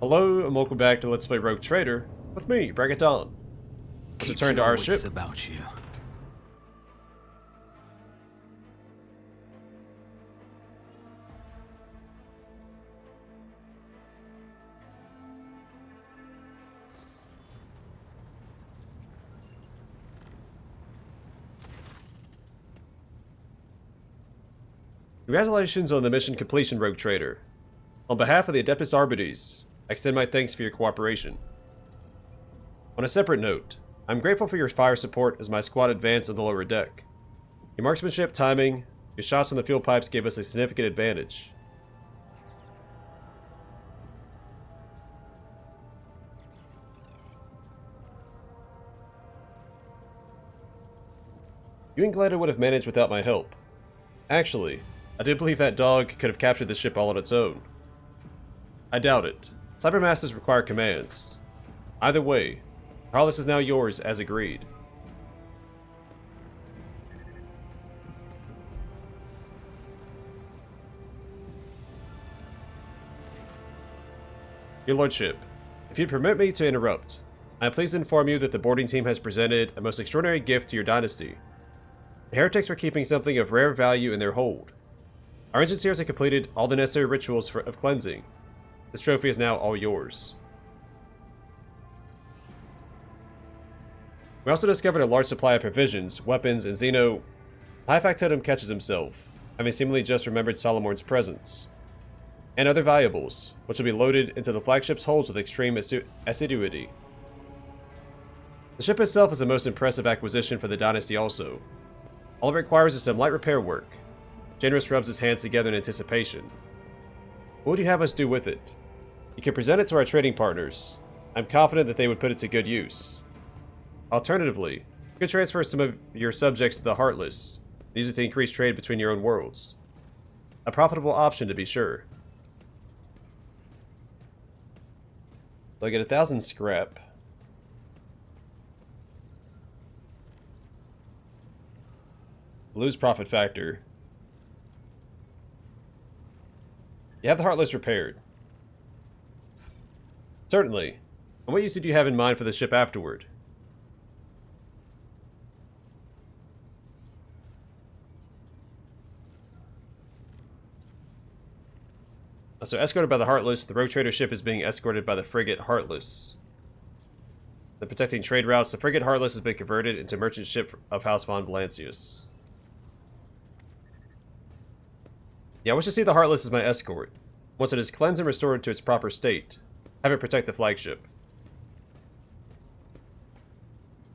Hello and welcome back to Let's Play Rogue Trader with me, Bring It On. Let's return to our ship. About you. Congratulations on the mission completion, Rogue Trader. On behalf of the Adeptus Arbites, I extend my thanks for your cooperation. On a separate note, I'm grateful for your fire support as my squad advanced on the lower deck. Your marksmanship, timing, your shots on the fuel pipes gave us a significant advantage. You and Glada would have managed without my help. Actually, I do believe that dog could have captured the ship all on its own. I doubt it. Cybermasters require commands. Either way, Harless is now yours as agreed. Your Lordship, if you'd permit me to interrupt, I am pleased to inform you that the boarding team has presented a most extraordinary gift to your dynasty. The heretics were keeping something of rare value in their hold. Our engineers have completed all the necessary rituals of cleansing. This trophy is now all yours. We also discovered a large supply of provisions, weapons, and Xeno. The high factotum catches himself, having seemingly just remembered Solomorne's presence. And other valuables, which will be loaded into the flagship's holds with extreme assiduity. The ship itself is a most impressive acquisition for the dynasty also. All it requires is some light repair work. Generous rubs his hands together in anticipation. What would you have us do with it? You can present it to our trading partners. I'm confident that they would put it to good use. Alternatively, you could transfer some of your subjects to the Heartless, and use it to increase trade between your own worlds. A profitable option, to be sure. So I get 1,000 scrap. Lose profit factor. You have the Heartless repaired. Certainly. And what use did you have in mind for the ship afterward? So escorted by the Heartless, the Rogue Trader ship is being escorted by the frigate Heartless. The protecting trade routes, the frigate Heartless has been converted into merchant ship of House von Valancius. Yeah, I wish to see the Heartless as my escort. Once it is cleansed and restored to its proper state, have it protect the flagship.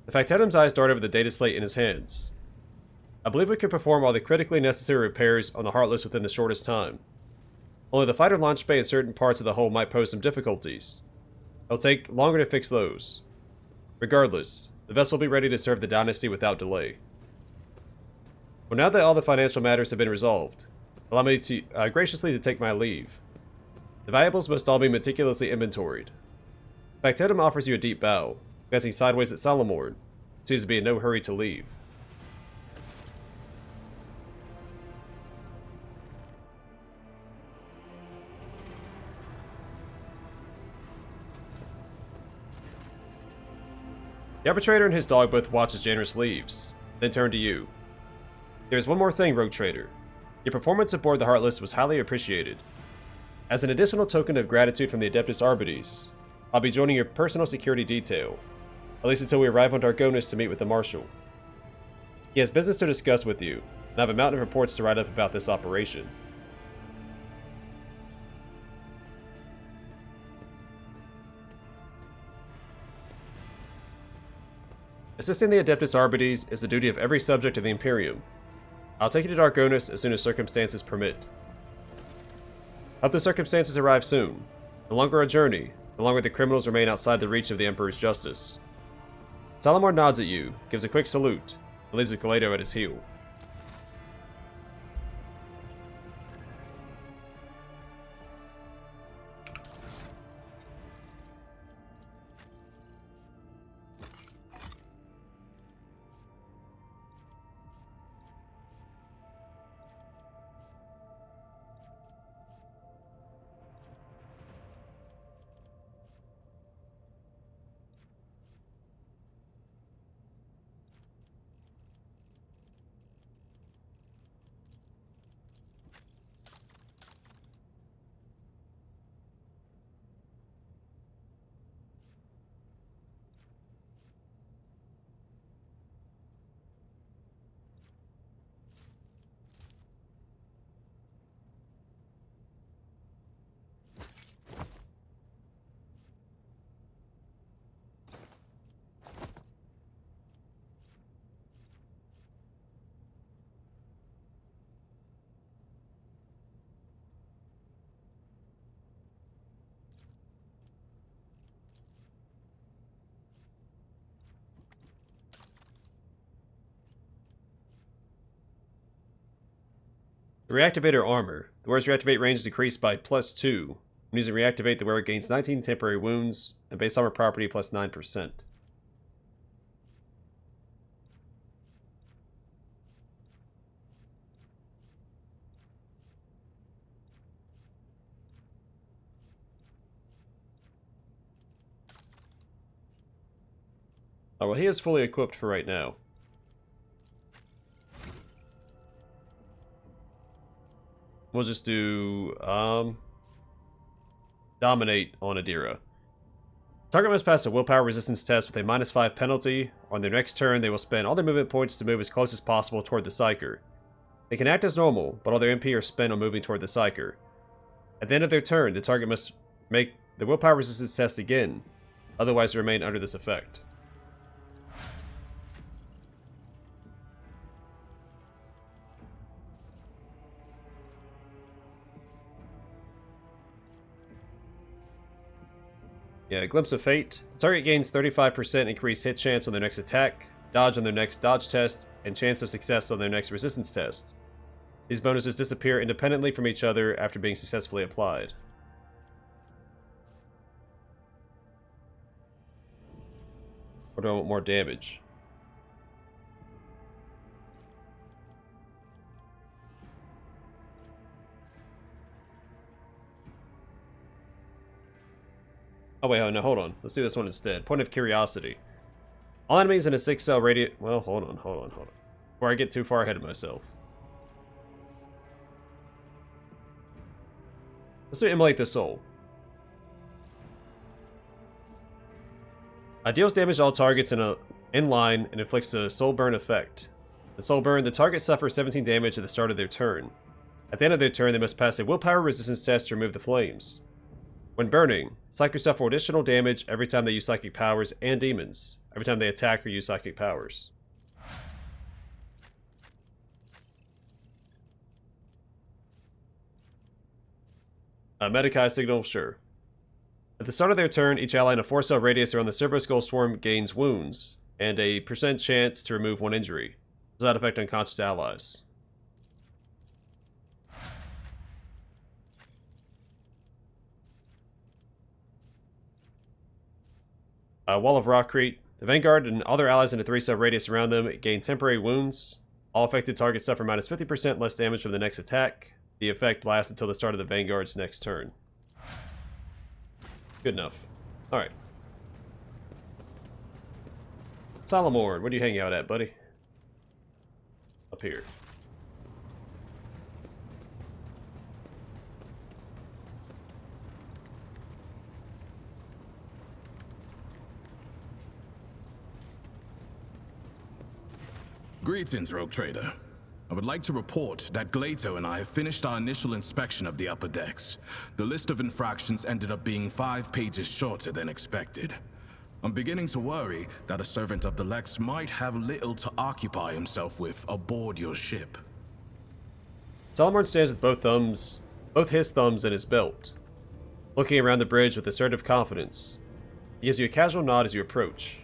The factotum's eyes dart over the data slate in his hands. I believe we could perform all the critically necessary repairs on the Heartless within the shortest time. Only the fighter launch bay and certain parts of the hull might pose some difficulties. It'll take longer to fix those. Regardless, the vessel will be ready to serve the dynasty without delay. Well, now that all the financial matters have been resolved, allow me to graciously to take my leave. The valuables must all be meticulously inventoried. Factotum offers you a deep bow, glancing sideways at Solomorne, who seems to be in no hurry to leave. The arbitrator and his dog both watch as Janus leaves, then turn to you. There's one more thing, Rogue Trader. Your performance aboard the Heartless was highly appreciated. As an additional token of gratitude from the Adeptus Arbites, I'll be joining your personal security detail, at least until we arrive on Dargonus to meet with the Marshal. He has business to discuss with you, and I have a mountain of reports to write up about this operation. Assisting the Adeptus Arbites is the duty of every subject of the Imperium. I'll take you to Dargonus as soon as circumstances permit. Hope the circumstances arrive soon. The longer a journey, the longer the criminals remain outside the reach of the Emperor's justice. Solomorne nods at you, gives a quick salute, and leaves with Galado at his heel. The reactivator armor. The wearer's reactivate range is decreased by +2. When using reactivate, the wearer gains 19 temporary wounds, and base armor property plus 9%. Oh, well, he is fully equipped for right now. We'll just do, Dominate on Adira. Target must pass a willpower resistance test with a -5 penalty. On their next turn, they will spend all their movement points to move as close as possible toward the Psyker. They can act as normal, but all their MP are spent on moving toward the Psyker. At the end of their turn, the target must make the willpower resistance test again, otherwise remain under this effect. Yeah, Glimpse of Fate. The target gains 35% increased hit chance on their next attack, dodge on their next dodge test, and chance of success on their next resistance test. These bonuses disappear independently from each other after being successfully applied. Or do I want more damage? Oh wait, no, hold on. Let's do this one instead. Point of Curiosity. All enemies in a 6-cell radius... Well, hold on. Before I get too far ahead of myself. Let's do Immolate the Soul. Deals damage to all targets in line and inflicts a soul burn effect. The soul burn, the target suffers 17 damage at the start of their turn. At the end of their turn, they must pass a willpower resistance test to remove the flames. When burning, Psychers suffer additional damage every time they use psychic powers and demons, every time they attack or use psychic powers. Medikai Signal, sure. At the start of their turn, each ally in a 4-cell radius around the Servo Skull Swarm gains wounds, and a % chance to remove 1 injury. Does not affect unconscious allies. Wall of Rockcrete. The Vanguard and other allies in a 3-cell radius around them gain temporary wounds. All affected targets suffer minus 50% less damage from the next attack. The effect lasts until the start of the Vanguard's next turn. Good enough. Alright. Solomorne, where do you hang out at, buddy? Up here. Greetings, Rogue Trader. I would like to report that Glato and I have finished our initial inspection of the upper decks. The list of infractions ended up being 5 pages shorter than expected. I'm beginning to worry that a servant of the Lex might have little to occupy himself with aboard your ship. Solomorne stands with both his thumbs in his belt, looking around the bridge with assertive confidence. He gives you a casual nod as you approach.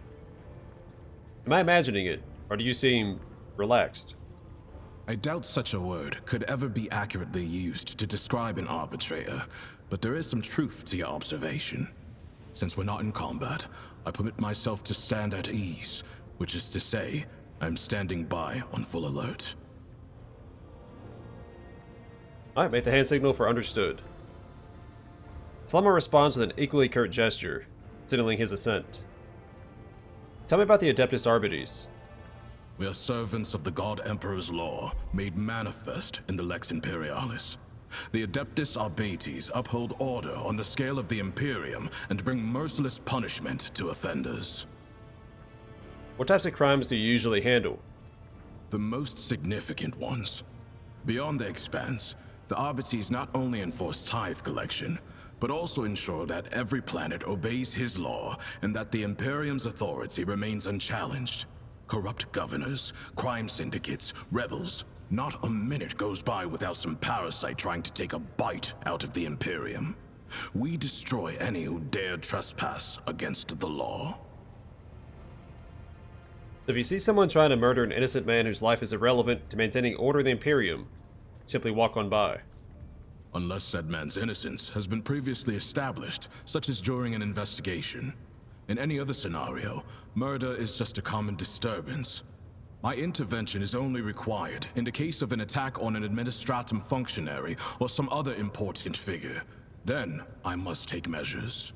Am I imagining it, or do you seem relaxed? I doubt such a word could ever be accurately used to describe an arbitrator, but there is some truth to your observation. Since we're not in combat, I permit myself to stand at ease, which is to say, I'm standing by on full alert. Alright, make the hand signal for understood. Solomorne responds with an equally curt gesture, signaling his assent. Tell me about the Adeptus Arbites. We are servants of the God Emperor's law, made manifest in the Lex Imperialis. The Adeptus Arbites uphold order on the scale of the Imperium and bring merciless punishment to offenders. What types of crimes do you usually handle? The most significant ones. Beyond the Expanse, the Arbites not only enforce tithe collection, but also ensure that every planet obeys his law and that the Imperium's authority remains unchallenged. Corrupt governors, crime syndicates, rebels. Not a minute goes by without some parasite trying to take a bite out of the Imperium. We destroy any who dare trespass against the law. If you see someone trying to murder an innocent man whose life is irrelevant to maintaining order in the Imperium, simply walk on by. Unless said man's innocence has been previously established, such as during an investigation. In any other scenario, murder is just a common disturbance. My intervention is only required in the case of an attack on an administratum functionary or some other important figure. Then, I must take measures.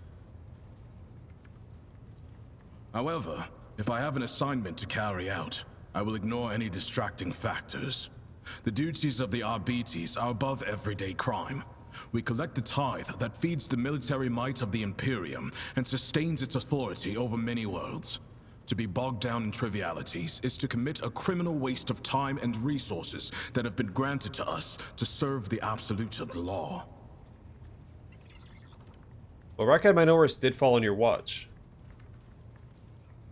However, if I have an assignment to carry out, I will ignore any distracting factors. The duties of the Arbites are above everyday crime. We collect the tithe that feeds the military might of the Imperium and sustains its authority over many worlds. To be bogged down in trivialities is to commit a criminal waste of time and resources that have been granted to us to serve the absolute of the law. Well, Raikad Minoris did fall on your watch.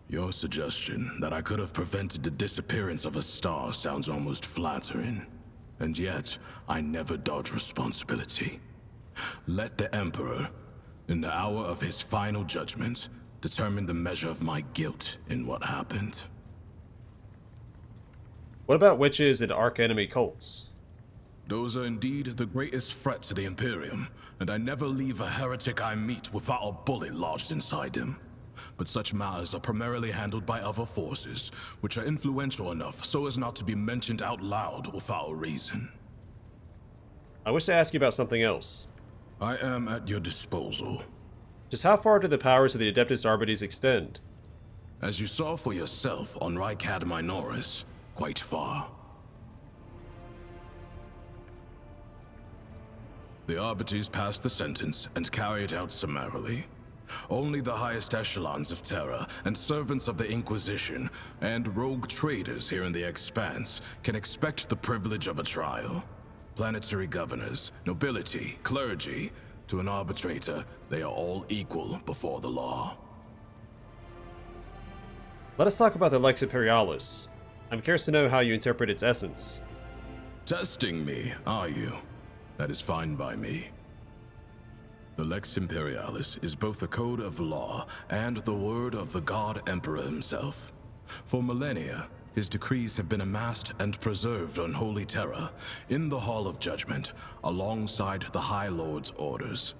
Your suggestion that I could have prevented the disappearance of a star sounds almost flattering. And yet, I never dodge responsibility. Let the Emperor, in the hour of his final judgment, determine the measure of my guilt in what happened. What about witches and arch-enemy cults? Those are indeed the greatest threat to the Imperium, and I never leave a heretic I meet without a bullet lodged inside him. But such matters are primarily handled by other forces, which are influential enough so as not to be mentioned out loud without a reason. I wish to ask you about something else. I am at your disposal. Just how far do the powers of the Adeptus Arbites extend? As you saw for yourself on Raikad Minoris, quite far. The Arbites passed the sentence and carried it out summarily. Only the highest echelons of Terra and servants of the Inquisition and rogue traders here in the Expanse can expect the privilege of a trial. Planetary governors, nobility, clergy, to an arbitrator, they are all equal before the law. Let us talk about the Lex Imperialis. I'm curious to know how you interpret its essence. Testing me, are you? That is fine by me. The Lex Imperialis is both a code of law and the word of the God Emperor himself. For millennia, his decrees have been amassed and preserved on Holy Terra, in the Hall of Judgment, alongside the High Lord's orders.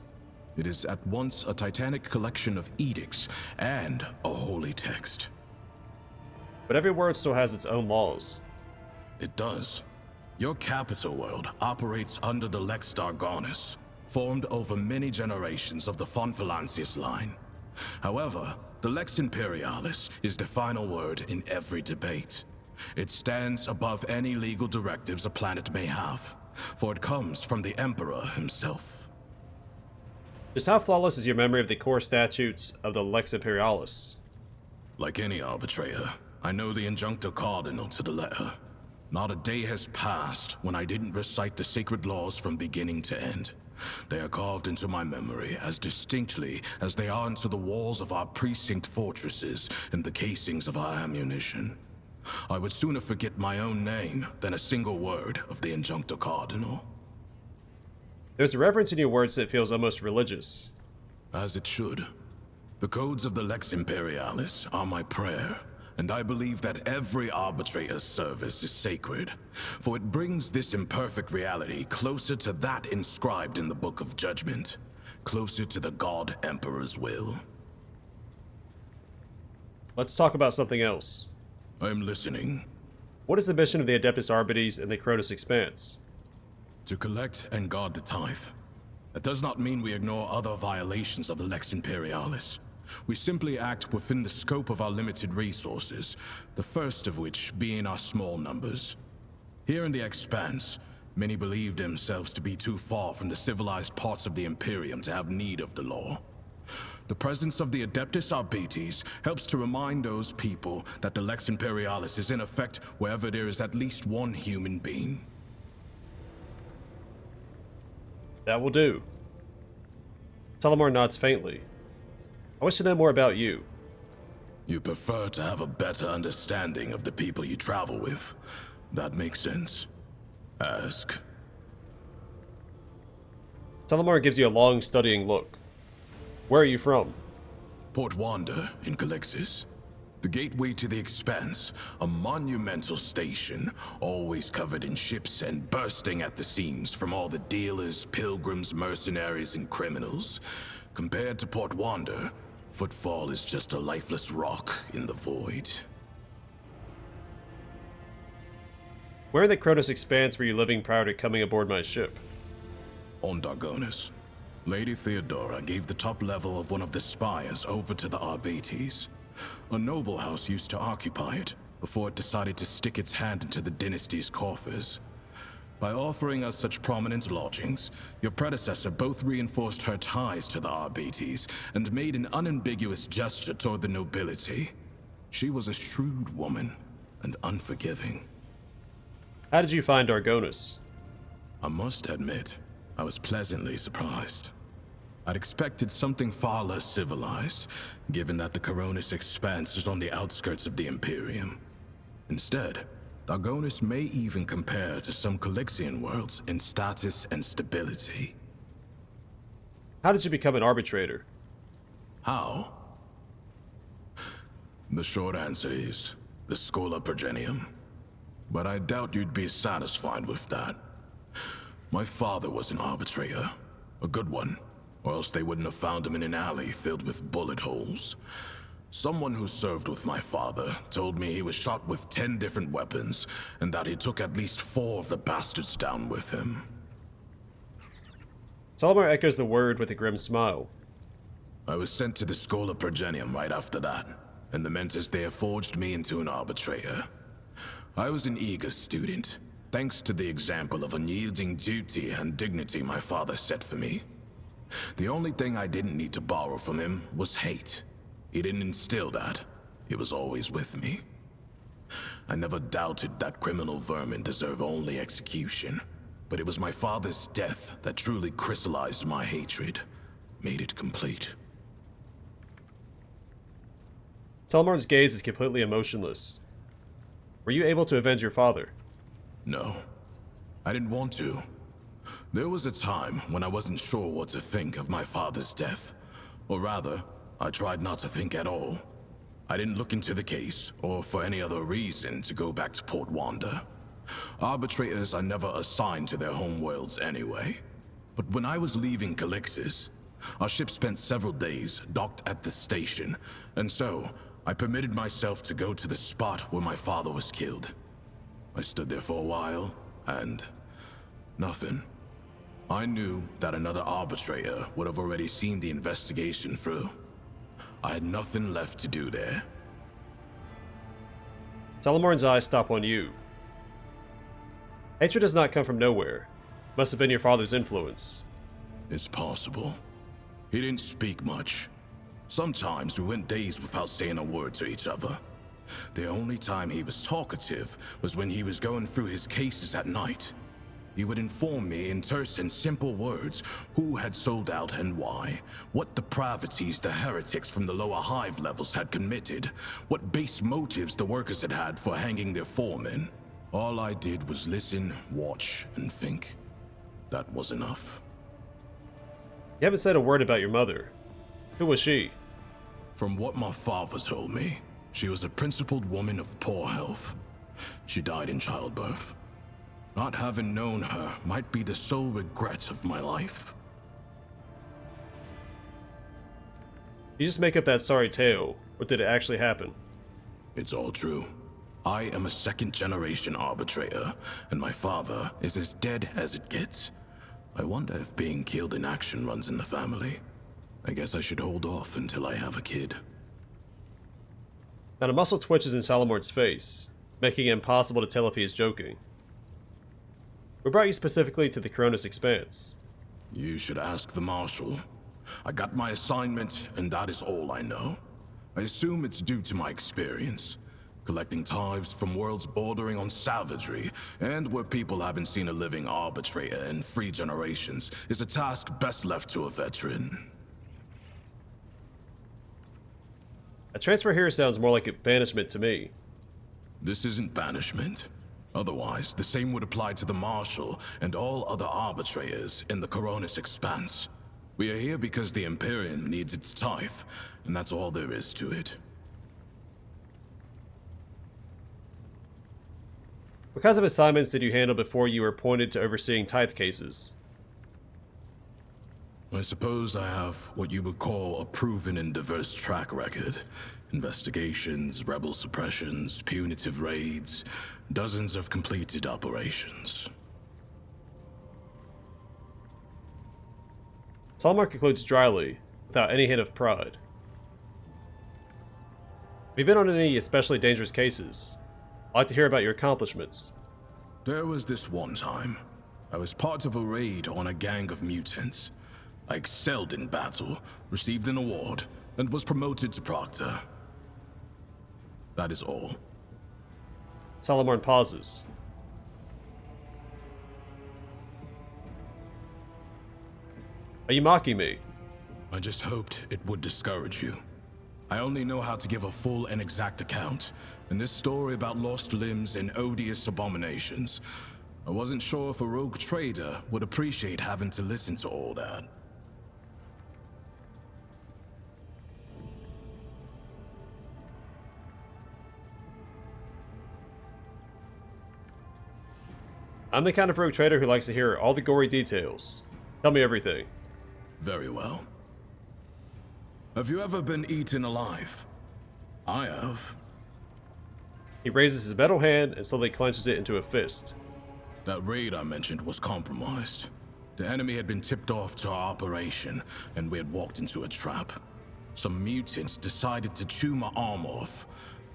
It is at once a titanic collection of edicts and a holy text. But every word still has its own laws. It does. Your capital world operates under the Lex Dargonus, formed over many generations of the Von Valancius line. However, the Lex Imperialis is the final word in every debate. It stands above any legal directives a planet may have, for it comes from the Emperor himself. Just how flawless is your memory of the core statutes of the Lex Imperialis? Like any arbitrator, I know the Injuncto Cardinal to the letter. Not a day has passed when I didn't recite the sacred laws from beginning to end. They are carved into my memory as distinctly as they are into the walls of our precinct fortresses and the casings of our ammunition. I would sooner forget my own name than a single word of the Injuncto Cardinal. There's a reverence in your words that feels almost religious. As it should. The codes of the Lex Imperialis are my prayer, and I believe that every arbitrator's service is sacred, for it brings this imperfect reality closer to that inscribed in the Book of Judgment, closer to the God Emperor's will. Let's talk about something else. I'm listening. What is the mission of the Adeptus Arbites in the Kronos Expanse? To collect and guard the tithe. That does not mean we ignore other violations of the Lex Imperialis. We simply act within the scope of our limited resources, the first of which being our small numbers. Here in the Expanse, many believe themselves to be too far from the civilized parts of the Imperium to have need of the law. The presence of the Adeptus Arbites helps to remind those people that the Lex Imperialis is in effect wherever there is at least one human being. That will do. Solomorne nods faintly. I wish to know more about you. You prefer to have a better understanding of the people you travel with. That makes sense. Ask. Solomorne gives you a long, studying look. Where are you from? Port Wander in Calixis. The gateway to the Expanse, a monumental station, always covered in ships and bursting at the seams from all the dealers, pilgrims, mercenaries, and criminals. Compared to Port Wander, Footfall is just a lifeless rock in the void. Where in the Kronos Expanse were you living prior to coming aboard my ship? On Dargonis, Lady Theodora gave the top level of one of the spires over to the Arbates. A noble house used to occupy it, before it decided to stick its hand into the dynasty's coffers. By offering us such prominent lodgings, your predecessor both reinforced her ties to the Arbates and made an unambiguous gesture toward the nobility. She was a shrewd woman and unforgiving. How did you find Dargonis? I must admit, I was pleasantly surprised. I'd expected something far less civilized, given that the Kronos Expanse is on the outskirts of the Imperium. Instead, Dargonis may even compare to some Calixian worlds in status and stability. How did you become an arbitrator? How? The short answer is the Schola Progenium. But I doubt you'd be satisfied with that. My father was an arbitrator, a good one, or else they wouldn't have found him in an alley filled with bullet holes. Someone who served with my father told me he was shot with 10 different weapons, and that he took at least 4 of the bastards down with him. Solomorne echoes the word with a grim smile. I was sent to the Schola Progenium right after that, and the mentors there forged me into an arbitrator. I was an eager student, thanks to the example of unyielding duty and dignity my father set for me. The only thing I didn't need to borrow from him was hate. He didn't instill that. It was always with me. I never doubted that criminal vermin deserve only execution, but it was my father's death that truly crystallized my hatred, made it complete. Solomorne's gaze is completely emotionless. Were you able to avenge your father? No, I didn't want to. There was a time when I wasn't sure what to think of my father's death. Or rather, I tried not to think at all. I didn't look into the case, or for any other reason, to go back to Port Wander. Arbitrators are never assigned to their homeworlds anyway. But when I was leaving Calixis, our ship spent several days docked at the station, and so I permitted myself to go to the spot where my father was killed. I stood there for a while, and nothing. I knew that another arbitrator would have already seen the investigation through. I had nothing left to do there. Solomorne's eyes stop on you. Hatred does not come from nowhere. Must have been your father's influence. It's possible. He didn't speak much. Sometimes we went days without saying a word to each other. The only time he was talkative was when he was going through his cases at night. He would inform me in terse and simple words who had sold out and why, what depravities the heretics from the lower hive levels had committed, what base motives the workers had had for hanging their foremen. All I did was listen, watch, and think. That was enough. You haven't said a word about your mother. Who was she? From what my father told me, she was a principled woman of poor health. She died in childbirth. Not having known her might be the sole regret of my life. You just make up that sorry tale, or did it actually happen? It's all true. I am a second-generation arbitrator, and my father is as dead as it gets. I wonder if being killed in action runs in the family. I guess I should hold off until I have a kid. Not a muscle twitches in Solomorne's face, making it impossible to tell if he is joking. We brought you specifically to the Kronos Expanse. You should ask the Marshal. I got my assignment, and that is all I know. I assume it's due to my experience. Collecting tithes from worlds bordering on savagery, and where people haven't seen a living arbitrator in 3 generations, is a task best left to a veteran. A transfer here sounds more like a banishment to me. This isn't banishment. Otherwise, the same would apply to the Marshal and all other arbitrators in the Kronos Expanse. We are here because the Imperium needs its tithe, and that's all there is to it. What kinds of assignments did you handle before you were appointed to overseeing tithe cases? I suppose I have what you would call a proven and diverse track record. Investigations, rebel suppressions, punitive raids, dozens of completed operations. Solomorne concludes dryly, without any hint of pride. Have you been on any especially dangerous cases? I'd like to hear about your accomplishments. There was this one time. I was part of a raid on a gang of mutants. I excelled in battle, received an award, and was promoted to Proctor. That is all. Solomorne pauses. Are you mocking me? I just hoped it would discourage you. I only know how to give a full and exact account, and this story about lost limbs and odious abominations, I wasn't sure if a rogue trader would appreciate having to listen to all that. I'm the kind of rogue trader who likes to hear all the gory details. Tell me everything. Very well. Have you ever been eaten alive? I have. He raises his metal hand and slowly clenches it into a fist. That raid I mentioned was compromised. The enemy had been tipped off to our operation, and we had walked into a trap. Some mutants decided to chew my arm off.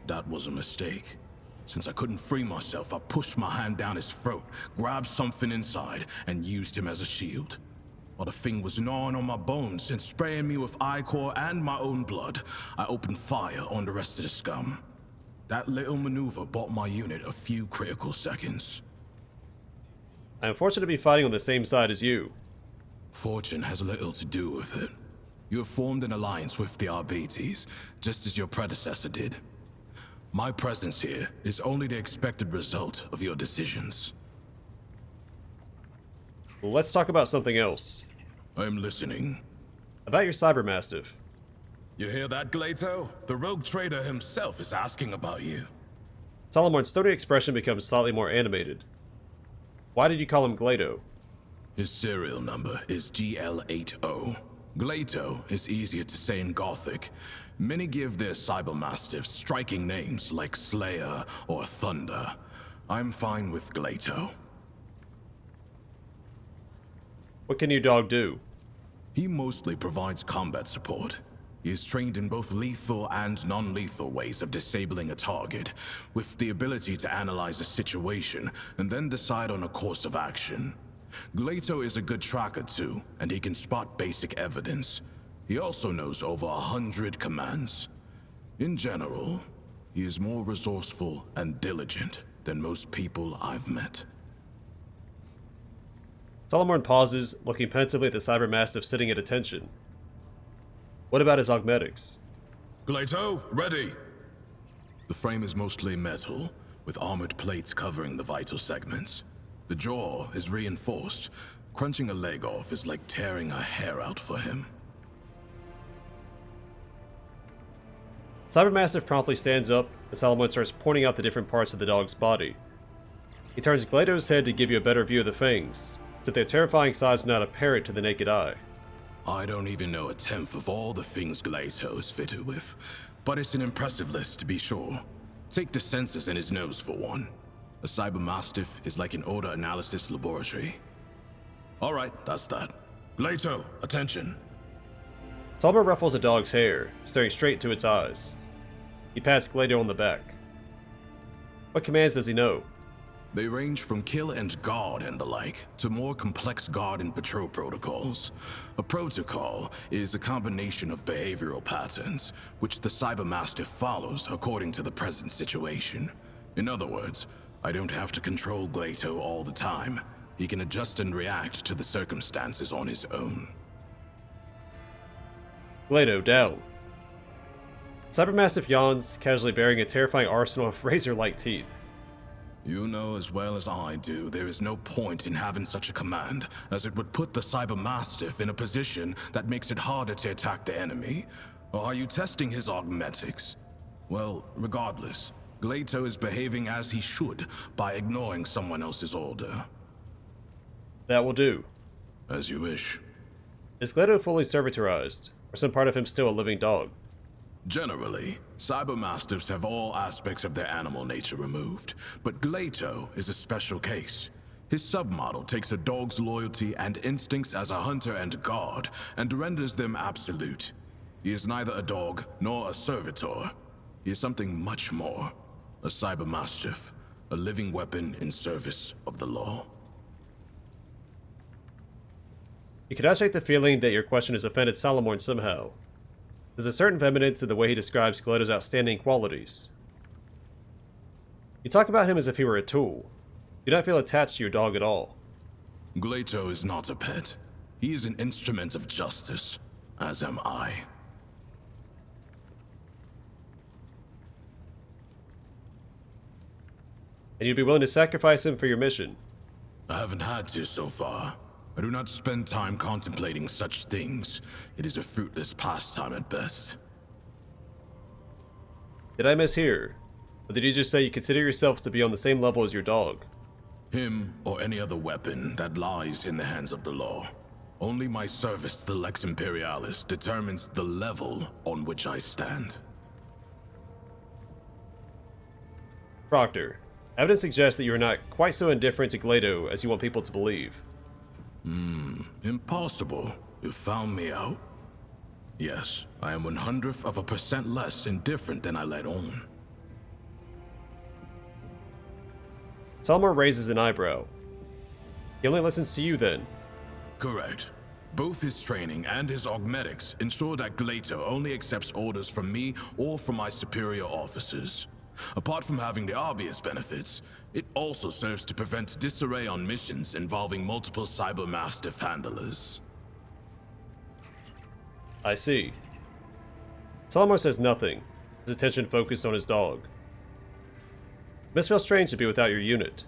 That was a mistake. Since I couldn't free myself, I pushed my hand down his throat, grabbed something inside, and used him as a shield. While the thing was gnawing on my bones and spraying me with ichor and my own blood, I opened fire on the rest of the scum. That little maneuver bought my unit a few critical seconds. I am fortunate to be fighting on the same side as you. Fortune has little to do with it. You have formed an alliance with the Arbates, just as your predecessor did. My presence here is only the expected result of your decisions. Well, let's talk about something else. I'm listening. About your cyber mastiff. You hear that, Glato? The rogue trader himself is asking about you. Solomorne's stony expression becomes slightly more animated. Why did you call him Glato? His serial number is GL80. Glato is easier to say in Gothic. Many give their cyber mastiffs striking names like Slayer or Thunder. I'm fine with Glato. What can your dog do? He mostly provides combat support. He is trained in both lethal and non-lethal ways of disabling a target, with the ability to analyze a situation and then decide on a course of action. Glato is a good tracker too, and he can spot basic evidence. He also knows over 100 commands. In general, he is more resourceful and diligent than most people I've met. Solomorne pauses, looking pensively at the cyber mastiff sitting at attention. What about his augmetics? Glato, ready! The frame is mostly metal, with armored plates covering the vital segments. The jaw is reinforced. Crunching a leg off is like tearing a hair out for him. Cyber mastiff promptly stands up, and Solomorne starts pointing out the different parts of the dog's body. He turns Glato's head to give you a better view of the fangs, as if their terrifying size was not apparent to the naked eye. I don't even know a tenth of all the things Glato is fitted with, but it's an impressive list to be sure. Take the sensors in his nose for one. A cyber mastiff is like an odor analysis laboratory. Alright, that's that. Glato, attention. Solomorne ruffles the dog's hair, staring straight into its eyes. He pats Glato on the back. What commands does he know? They range from kill and guard and the like, to more complex guard and patrol protocols. A protocol is a combination of behavioral patterns, which the cyber mastiff follows according to the present situation. In other words, I don't have to control Glato all the time. He can adjust and react to the circumstances on his own. Glato, down. Cybermastiff yawns, casually bearing a terrifying arsenal of razor-like teeth. You know as well as I do, there is no point in having such a command, as it would put the cyber mastiff in a position that makes it harder to attack the enemy. Or are you testing his augmetics? Well, regardless, Glato is behaving as he should by ignoring someone else's order. That will do. As you wish. Is Glato fully servitorized, or some part of him still a living dog? Generally, cyber mastiffs have all aspects of their animal nature removed, but Glato is a special case. His submodel takes a dog's loyalty and instincts as a hunter and guard, and renders them absolute. He is neither a dog nor a servitor. He is something much more. A cyber mastiff, a living weapon in service of the law. You cannot shake the feeling that your question has offended Solomorne somehow. There's a certain vehemence in the way he describes Glato's outstanding qualities. You talk about him as if he were a tool. You do not feel attached to your dog at all. Glato is not a pet. He is an instrument of justice, as am I. And you'd be willing to sacrifice him for your mission. I haven't had to so far. I do not spend time contemplating such things. It is a fruitless pastime at best. Did I mishear? Or did you just say you consider yourself to be on the same level as your dog? Him or any other weapon that lies in the hands of the law. Only my service to the Lex Imperialis determines the level on which I stand. Proctor, evidence suggests that you are not quite so indifferent to Glato as you want people to believe. Impossible. You found me out. Yes, I am 1/100% less indifferent than I let on. Solomorne raises an eyebrow. He only listens to you then. Correct. Both his training and his augmetics ensure that Glato only accepts orders from me or from my superior officers. Apart from having the obvious benefits, it also serves to prevent disarray on missions involving multiple cyber mastiff handlers. I see. Solomorne says nothing, his attention focused on his dog. It must feel strange to be without your unit.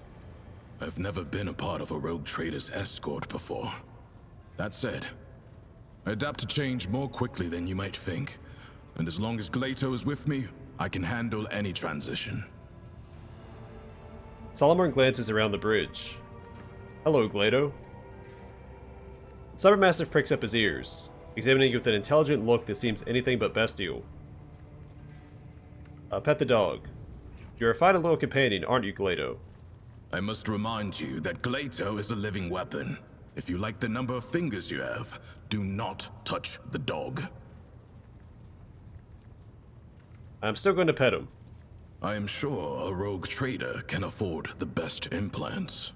I've never been a part of a rogue trader's escort before. That said, I adapt to change more quickly than you might think, and as long as Glato is with me, I can handle any transition. Solomorne glances around the bridge. Hello, Glato. Cybermastiff pricks up his ears, examining you with an intelligent look that seems anything but bestial. Pet the dog. You're a fine and loyal companion, aren't you, Glato? I must remind you that Glato is a living weapon. If you like the number of fingers you have, do not touch the dog. I'm still going to pet him. I am sure a rogue trader can afford the best implants.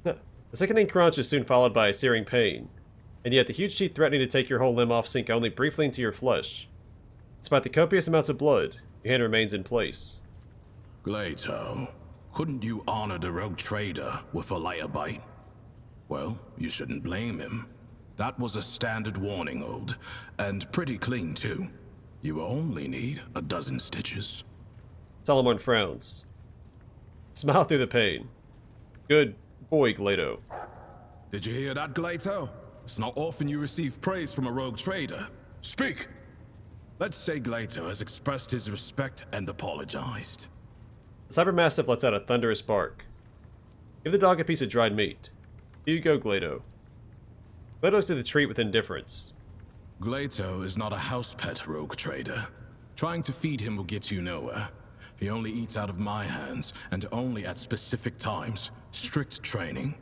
The sickening crunch is soon followed by a searing pain, and yet the huge teeth threatening to take your whole limb off sink only briefly into your flesh. Despite the copious amounts of blood, your hand remains in place. Glato, couldn't you honor the rogue trader with a lighter bite? Well, you shouldn't blame him. That was a standard warning ode, and pretty clean too. You will only need a dozen stitches. Solomorne frowns. Smile through the pain. Good boy, Glato. Did you hear that, Glato? It's not often you receive praise from a rogue trader. Speak! Let's say Glato has expressed his respect and apologized. The Cybermastiff lets out a thunderous bark. Give the dog a piece of dried meat. Here you go, Glato. Glato looks at the treat with indifference. Glato is not a house pet rogue trader. Trying to feed him will get you nowhere. He only eats out of my hands, and only at specific times. Strict training.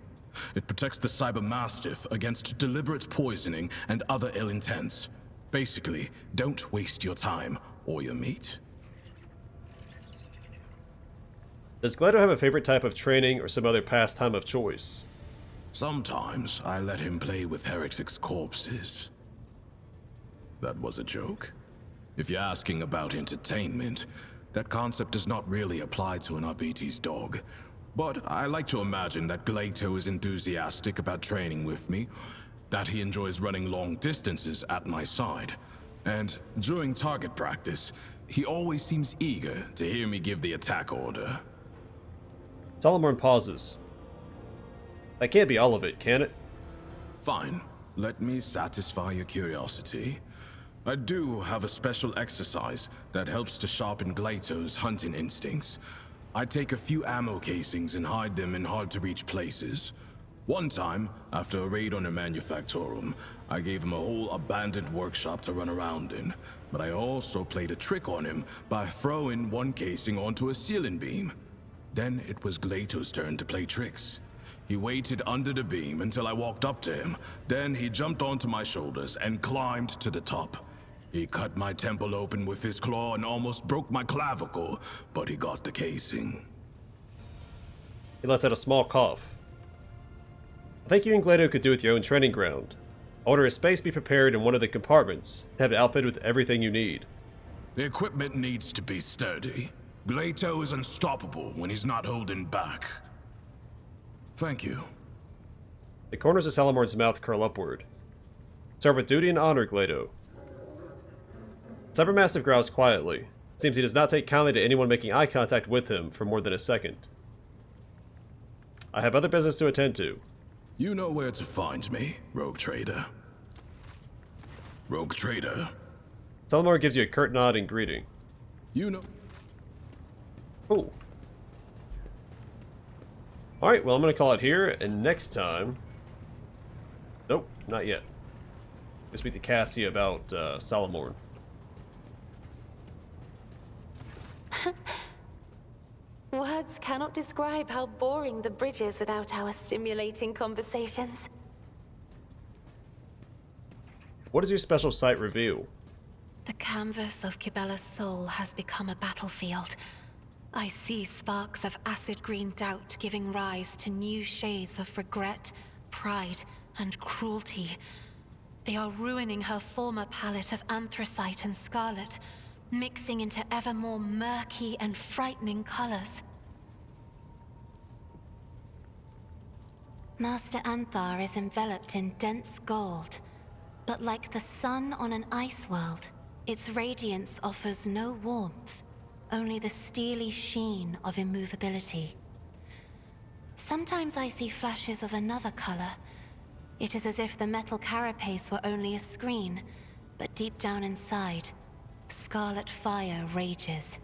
It protects the cyber mastiff against deliberate poisoning and other ill intents. Basically, don't waste your time or your meat. Does Glato have a favorite type of training or some other pastime of choice? Sometimes I let him play with heretics' corpses. That was a joke. If you're asking about entertainment, that concept does not really apply to an RPT's dog. But I like to imagine that Glato is enthusiastic about training with me, that he enjoys running long distances at my side, and during target practice, he always seems eager to hear me give the attack order. Solomorne pauses. That can't be all of it, can it? Fine. Let me satisfy your curiosity. I do have a special exercise that helps to sharpen Glato's hunting instincts. I take a few ammo casings and hide them in hard-to-reach places. One time, after a raid on a manufactorum, I gave him a whole abandoned workshop to run around in, but I also played a trick on him by throwing one casing onto a ceiling beam. Then it was Glato's turn to play tricks. He waited under the beam until I walked up to him, then he jumped onto my shoulders and climbed to the top. He cut my temple open with his claw and almost broke my clavicle, but he got the casing. He lets out a small cough. I think you and Glato could do with your own training ground. Order a space be prepared in one of the compartments, have it outfitted with everything you need. The equipment needs to be sturdy. Glato is unstoppable when he's not holding back. Thank you. The corners of Solomorne's mouth curl upward. Serve with duty and honor, Glato. Cyber Mastiff growls quietly. It seems he does not take kindly to anyone making eye contact with him for more than a second. I have other business to attend to. You know where to find me, Rogue Trader. Rogue Trader. Solomorne gives you a curt nod in greeting. You know... Cool. Alright, well I'm gonna call it here, and next time... Nope, not yet. I'll speak to Cassie about Solomorne. Words cannot describe how boring the bridge is without our stimulating conversations. What does your special sight reveal? The canvas of Kibella's soul has become a battlefield. I see sparks of acid green doubt giving rise to new shades of regret, pride, and cruelty. They are ruining her former palette of anthracite and scarlet, mixing into ever more murky and frightening colors. Master Anthar is enveloped in dense gold, but like the sun on an ice world, its radiance offers no warmth, only the steely sheen of immovability. Sometimes I see flashes of another color. It is as if the metal carapace were only a screen, but deep down inside, scarlet fire rages.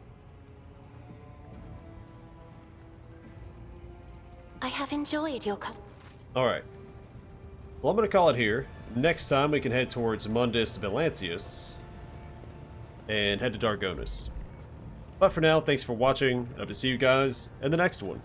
I have enjoyed your Alright. Well, I'm going to call it here. Next time we can head towards Mundus Valancius and head to Dargonus. But for now, thanks for watching. I hope to see you guys in the next one.